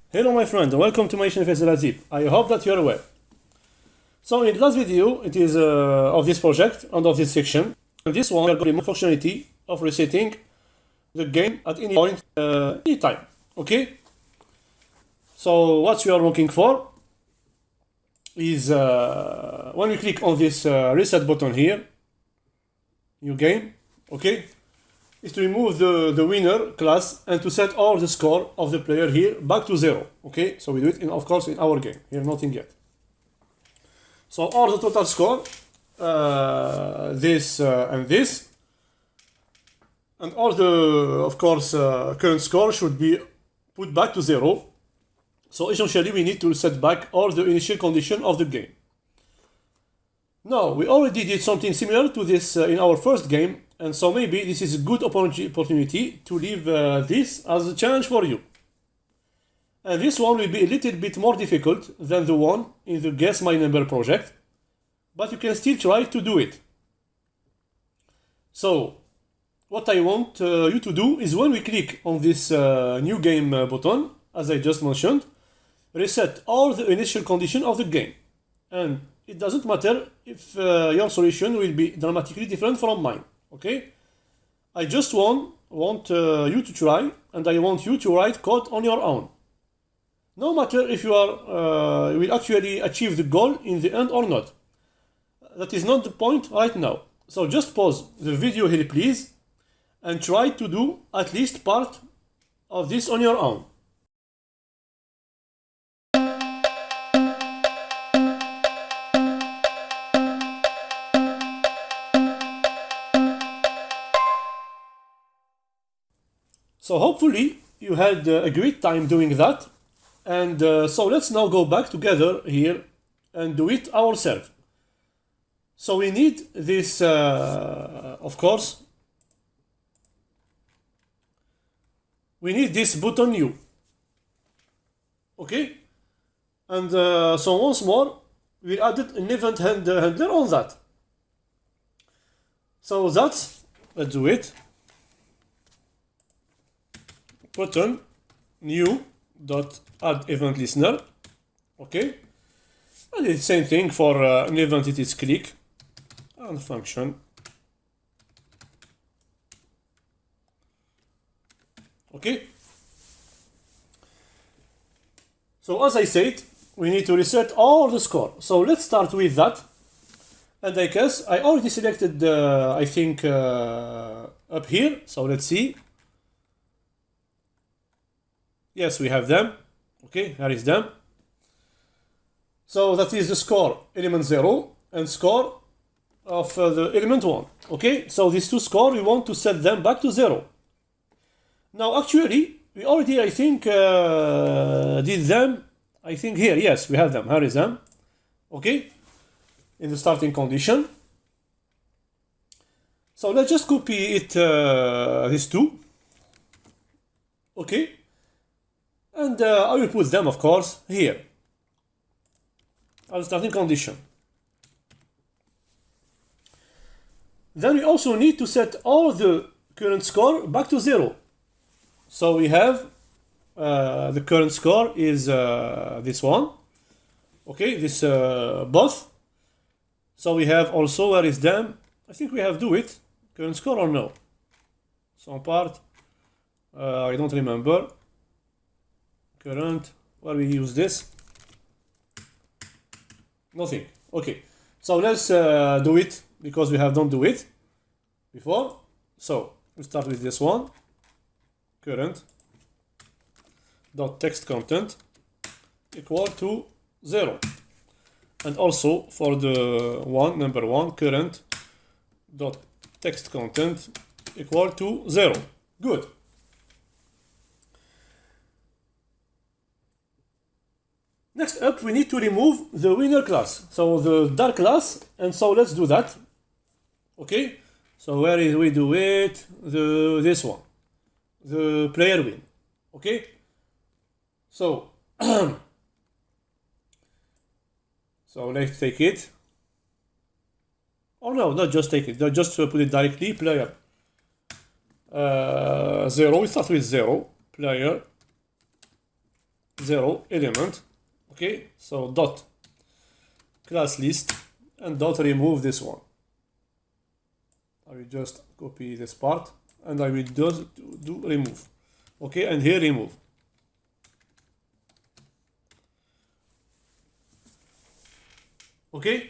Hello my friend, welcome to my channel Zip. I hope that you're well. So in the last video, it is of this project and of this section. And this one, we are going to remove functionality of resetting the game at any point, any time. Okay? So what we are looking for is when we click on this reset button here, new game, okay? Is to remove the winner class and to set all the score of the player here back to 0. Okay, so we do it of course in our game. Here nothing yet. So all the total score, this and this, and all the of course current score should be put back to 0. So essentially we need to set back all the initial condition of the game. Now we already did something similar to this in our first game. And so maybe this is a good opportunity to leave this as a challenge for you. And this one will be a little bit more difficult than the one in the Guess My Number project, but you can still try to do it. So, what I want you to do is when we click on this new game button, as I just mentioned, reset all the initial condition of the game. And it doesn't matter if your solution will be dramatically different from mine. Okay, I just want you to try, and I want you to write code on your own. No matter if you will actually achieve the goal in the end or not. That is not the point right now. So just pause the video here, please, and try to do at least part of this on your own. So hopefully you had a great time doing that, and so let's now go back together here and do it ourselves. So we need this, of course, we need this button new, okay? And so once more, we added an event handler on that. So let's do it. Button new dot add event listener, okay, and it's the same thing for an event. It is click and function, okay. So as I said, we need to reset all the score. So let's start with that. And I guess I already selected I think up here. So let's see. Yes, we have them. Okay, here is them. So that is the score element 0 and score of the element 1. Okay, so these two scores, we want to set them back to 0. Now actually, we already, I think, did them. I think here, yes, we have them. Here is them. Okay, in the starting condition. So let's just copy it, these two. Okay. And I will put them, of course, here as starting condition. Then we also need to set all the current score back to 0. So we have the current score is this one. Okay, this both. So we have also, where is them? I think we have do it. Current score or no? Some part. I don't remember. Current, where we use this? Nothing. Okay, so let's do it because we have don't do it before. So we start with this one. Current dot text content equal to 0, and also for the number one, current dot text content equal to 0. Good. Next up, we need to remove the winner class, so the dark class, and so let's do that. Okay, so where is we do it? This one, the player win. Okay, so so let's take it. Oh no, not just take it. Just put it directly. Player 0. We start with 0. Player 0 element. Okay, so dot class list and dot remove this one. I will just copy this part and I will do remove. Okay, and here remove. Okay,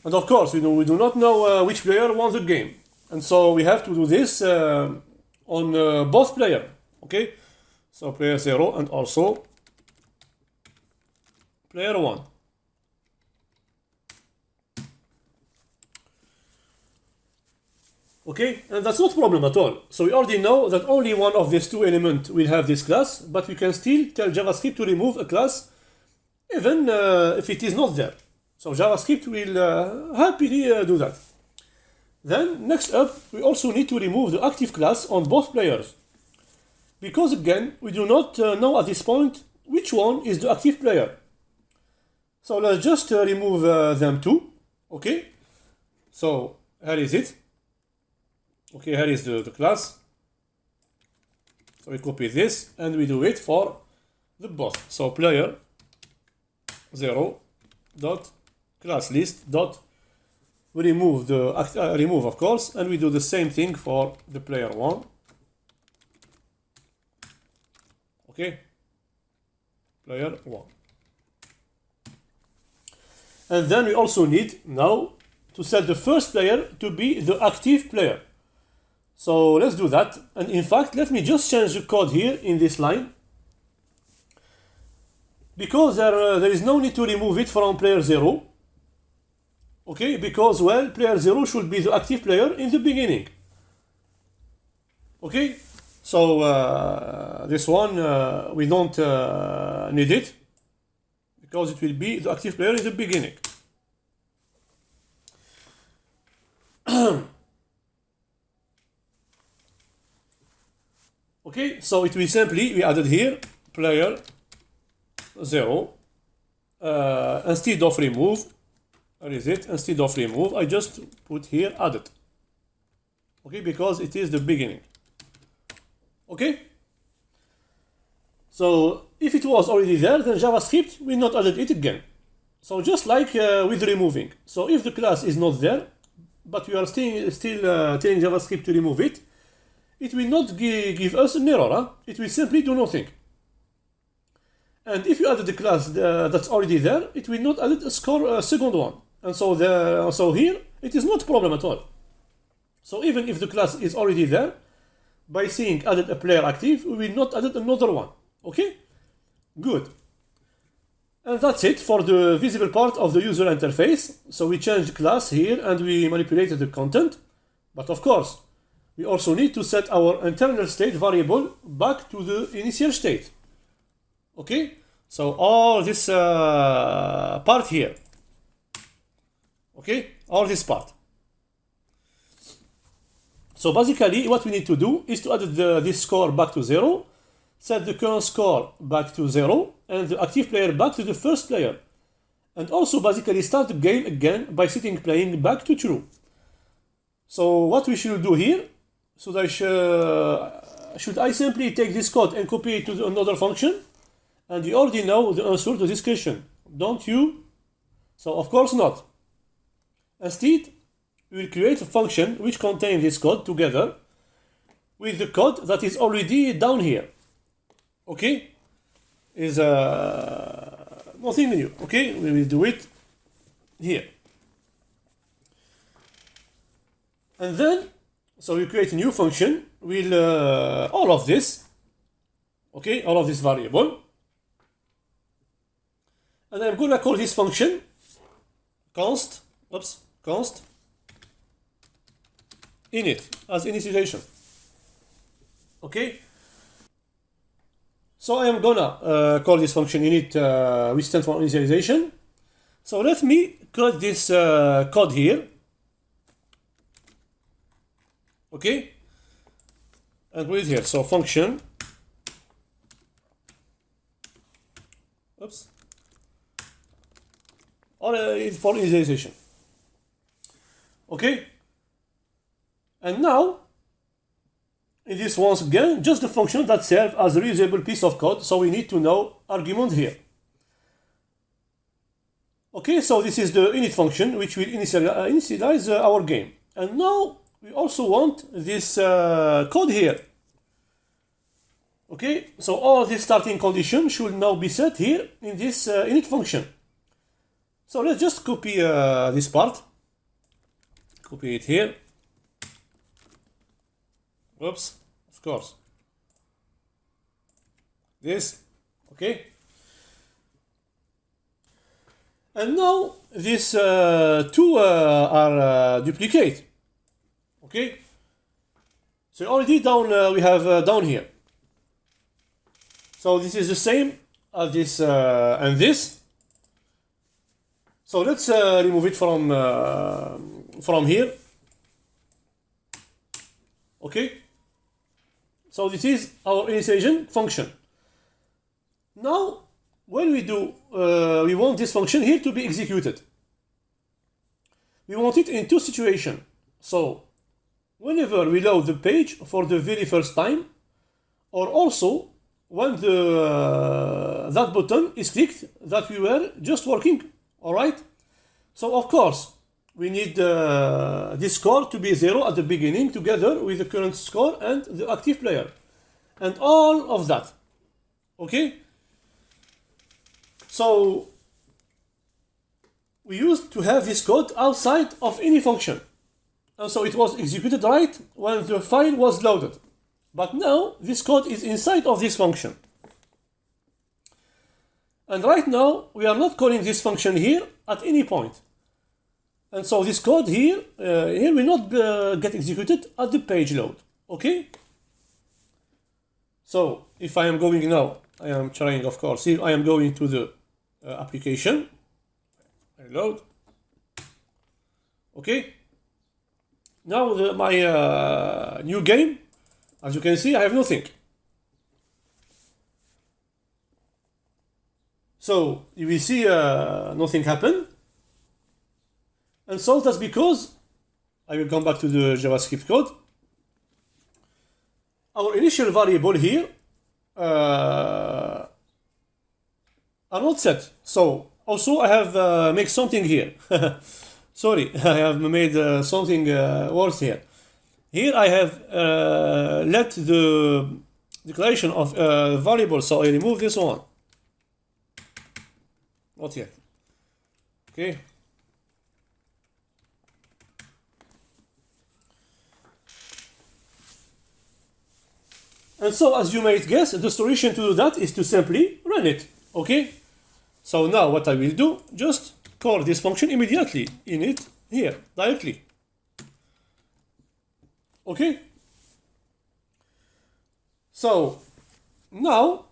and of course we do not know which player won the game, and so we have to do this on both players. Okay, so player 0 and also player 1. Okay, and that's not a problem at all. So we already know that only one of these two elements will have this class, but we can still tell JavaScript to remove a class even if it is not there. So JavaScript will happily do that. Then next up, we also need to remove the active class on both players. Because again, we do not know at this point which one is the active player. So let's just remove them too. Okay, so here is it. Okay, here is the class. So we copy this and we do it for the both. So player 0 dot class list dot we remove the remove of course, and we do the same thing for the player 1. Okay, player 1. And then we also need now to set the first player to be the active player. So let's do that. And in fact, let me just change the code here in this line, because there is no need to remove it from player 0. Okay, because, well, player 0 should be the active player in the beginning. Okay, so this one we don't need it, because it will be the active player in the beginning. Okay, so it will simply, we added here player 0 instead of remove. Where is it? Instead of remove, I just put here added. Okay, because it is the beginning. Okay, so if it was already there, then JavaScript will not add it again. So just like with removing. So if the class is not there, but we are still telling JavaScript to remove it, it will not give us an error. Huh? It will simply do nothing. And if you added the class that's already there, it will not add a second one. And so here, it is not a problem at all. So even if the class is already there, by saying added a player active, we will not add another one. Okay? Good. And that's it for the visible part of the user interface. So we changed class here and we manipulated the content. But of course, we also need to set our internal state variable back to the initial state. Okay? So all this part here. Okay? All this part. So basically, what we need to do is to add this score back to 0, set the current score back to 0, and the active player back to the first player. And also basically start the game again by setting playing back to true. So what we should do here, so should I simply take this code and copy it to another function? And you already know the answer to this question, don't you? So of course not. Instead, we will create a function which contains this code together with the code that is already down here. Okay? Is nothing new. Okay? We will do it here. And then, so we create a new function with all of this. Okay? All of this variable. And I'm going to call this function const init as initialization. Okay, so I am gonna call this function init, which stands for initialization. So let me cut this code here. Okay, and put it here. So function for initialization. Okay, and now it is once again just the function that serves as a reusable piece of code, so we need to know argument here. Okay, so this is the init function which will initialize our game. And now we also want this code here. Okay, so all this starting condition should now be set here in this init function. So let's just copy this part. Copy it here. Oops, of course. This, okay. And now these two are duplicate. Okay. So already down we have down here. So this is the same as this and this. So let's remove it from here. Okay. So this is our initialization function. Now, when we do, we want this function here to be executed. We want it in two situations. So, whenever we load the page for the very first time, or also when that button is clicked that we were just working. All right. So of course we need this score to be 0 at the beginning, together with the current score and the active player, and all of that. Okay. So we used to have this code outside of any function, and so it was executed right when the file was loaded. But now this code is inside of this function. And right now we are not calling this function here at any point. And so this code here, will not get executed at the page load. Okay? So if I am going now, I am trying, of course, if I am going to the application, I load. Okay? Now my new game, as you can see, I have nothing. So you will see nothing happen. And so that's because, I will come back to the JavaScript code. Our initial variable here are not set. So also I have made something here. Sorry, I have made something worse here. Here I have let the declaration of variable, so I remove this one. Not yet. Okay. And so, as you might guess, the solution to do that is to simply run it. Okay. So now what I will do, just call this function immediately in it here directly. Okay. So now,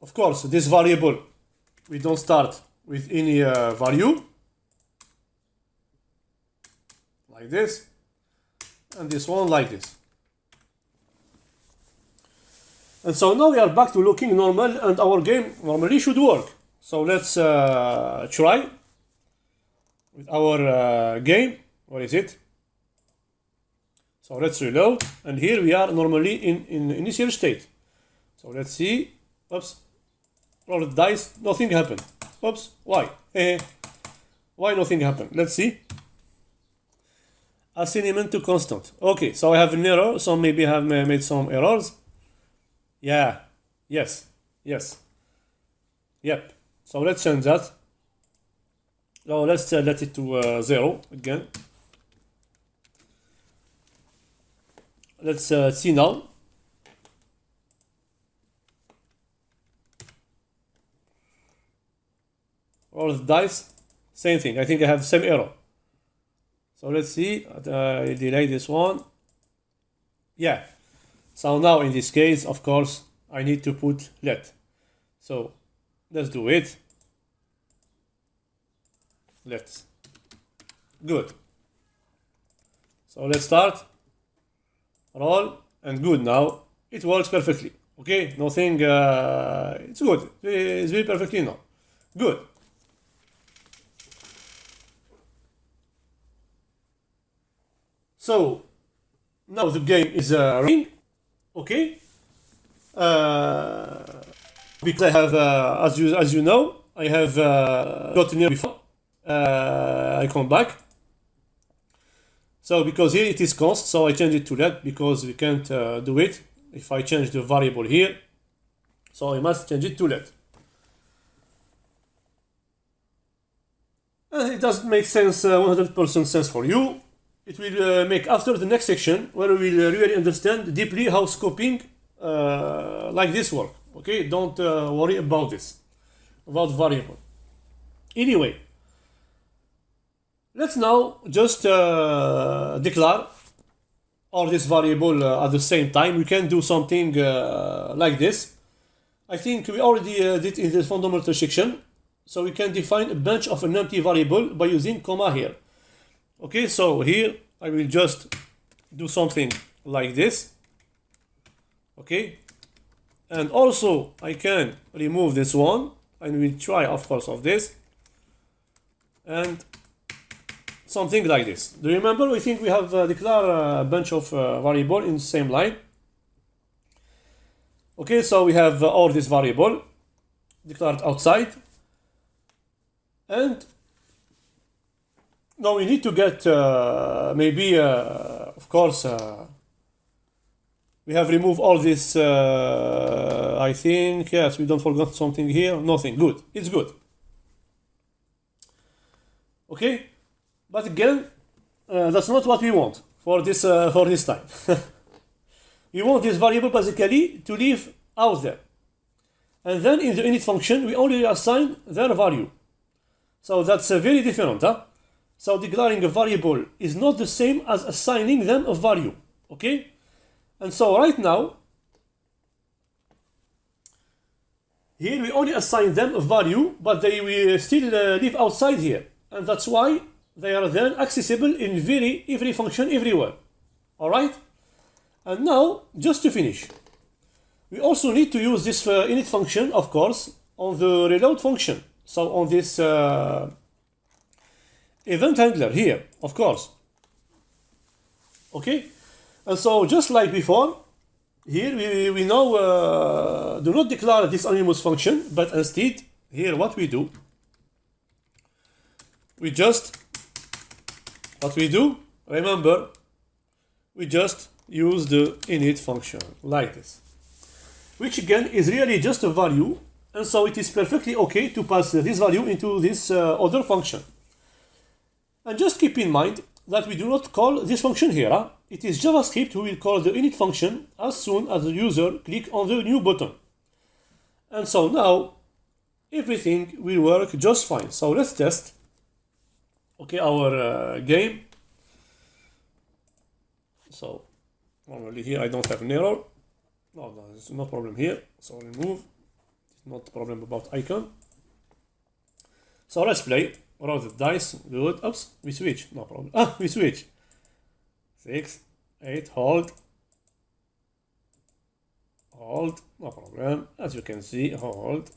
of course, this variable, we don't start with any value like this, and this one like this. And so now we are back to looking normal, and our game normally should work. So let's try with our game. What is it? So let's reload, and here we are normally in initial state. So let's see. Oops. Roll the dice. Nothing happened. Oops. Why? Why nothing happened? Let's see. Assignment to constant. Okay. So I have an error. So maybe I have made some errors. Yeah. Yes. Yes. Yep. So let's change that. Now let's let it to 0 again. Let's see now. Roll the dice. Same thing. I think I have same error. So let's see. I delay this one. Yeah. So now in this case, of course, I need to put let. So let's do it. Let's. Good. So let's start. Roll, and good. Now it works perfectly. Okay, nothing. It's good. It's very perfectly now. Good. So now the game is running, okay? Because I have, as you know, I have gotten here before. I come back. So because here it is const, so I change it to let because we can't do it if I change the variable here. So I must change it to let. And it doesn't make sense, 100% sense for you. It will make after the next section where we will really understand deeply how scoping like this work. Okay, don't worry about this, about variable. Anyway, let's now just declare all this variable at the same time. We can do something like this. I think we already did in the fundamental section. So we can define a bunch of an empty variable by using comma here. Okay, so here I will just do something like this. Okay, and also I can remove this one and we'll try of course of this and something like this. Do you remember? We think we have declared a bunch of variable in the same line. Okay, so we have all this variable declared outside. And now we need to get maybe, of course, we have removed all this, I think, yes, we don't forget something here, nothing, good, it's good. Okay, but again, that's not what we want for this time. We want this variable basically to live out there. And then in the init function, we only assign their value. So that's very different, huh? So declaring a variable is not the same as assigning them a value, okay? And so right now, here we only assign them a value, but they will still live outside here. And that's why they are then accessible in every function everywhere, all right? And now, just to finish, we also need to use this init function, of course, on the reload function. So on this event handler here, of course. Okay, and so just like before, here we now do not declare this anonymous function, but instead here what we do, remember, we just use the init function like this, which again is really just a value. And so it is perfectly okay to pass this value into this other function. And just keep in mind that we do not call this function here. Huh? It is JavaScript who will call the init function as soon as the user click on the new button. And so now everything will work just fine. So let's test. Okay, our game. So normally here I don't have an error. No, there's no problem here. So remove. Not a problem about icon. So let's play. Roll the dice. Good. Oops. We switch. No problem. We switch. 6, 8. Hold. Hold. No problem. As you can see, hold.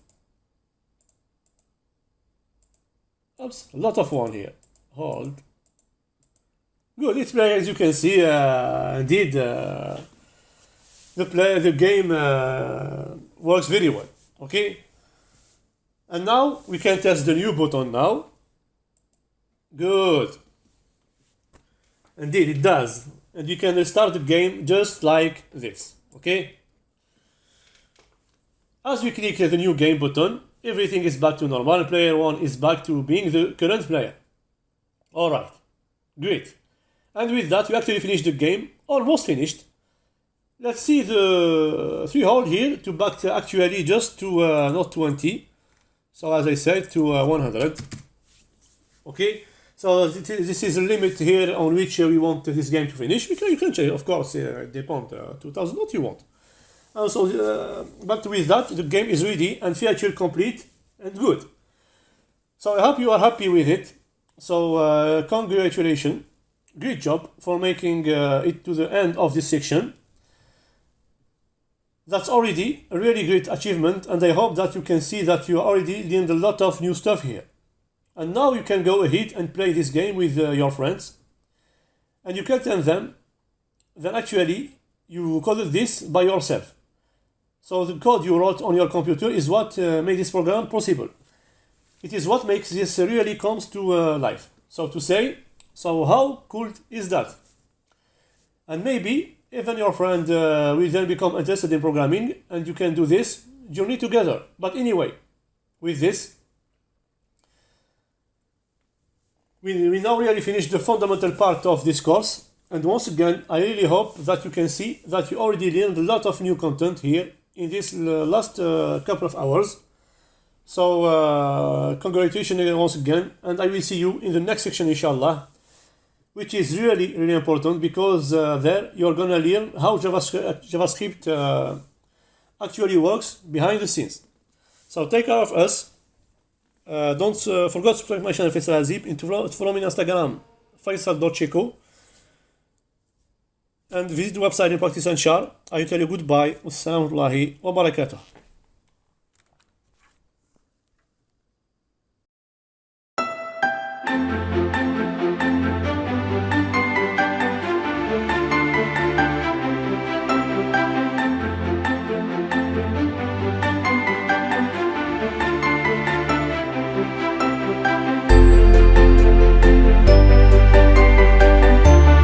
Oops. A lot of one here. Hold. Good. It's play. As you can see, indeed, the game works very well. Okay, and now we can test the new button now. Good. Indeed, it does. And you can restart the game just like this. Okay. As we click the new game button, everything is back to normal. Player 1 is back to being the current player. Alright. Great. And with that, we actually finished the game. Almost finished. Let's see the 3 hold here to back to actually just to not 20. So as I said, to 100. Okay, so this is a limit here on which we want this game to finish. You can change, of course, depend 2000 what you want. So, but with that, the game is ready and feature complete and good. So I hope you are happy with it. So congratulations, great job for making it to the end of this section. That's already a really great achievement, and I hope that you can see that you already learned a lot of new stuff here. And now you can go ahead and play this game with your friends, and you can tell them then actually you coded this by yourself. So the code you wrote on your computer is what made this program possible. It is what makes this really comes to life. So to say, so how cool is that? And maybe even your friend will then become interested in programming, and you can do this journey together. But anyway, with this, we now really finished the fundamental part of this course. And once again, I really hope that you can see that you already learned a lot of new content here in this last couple of hours. So congratulations once again, and I will see you in the next section, inshallah, which is really, really important, because there you're gonna learn how JavaScript actually works behind the scenes. So take care of us. Don't forget to subscribe to my channel Faisal Azib, and to follow me on Instagram, faisal.checo, and visit the website in practice and share. I tell you goodbye. Wassalamu alaikum wa barakatuh.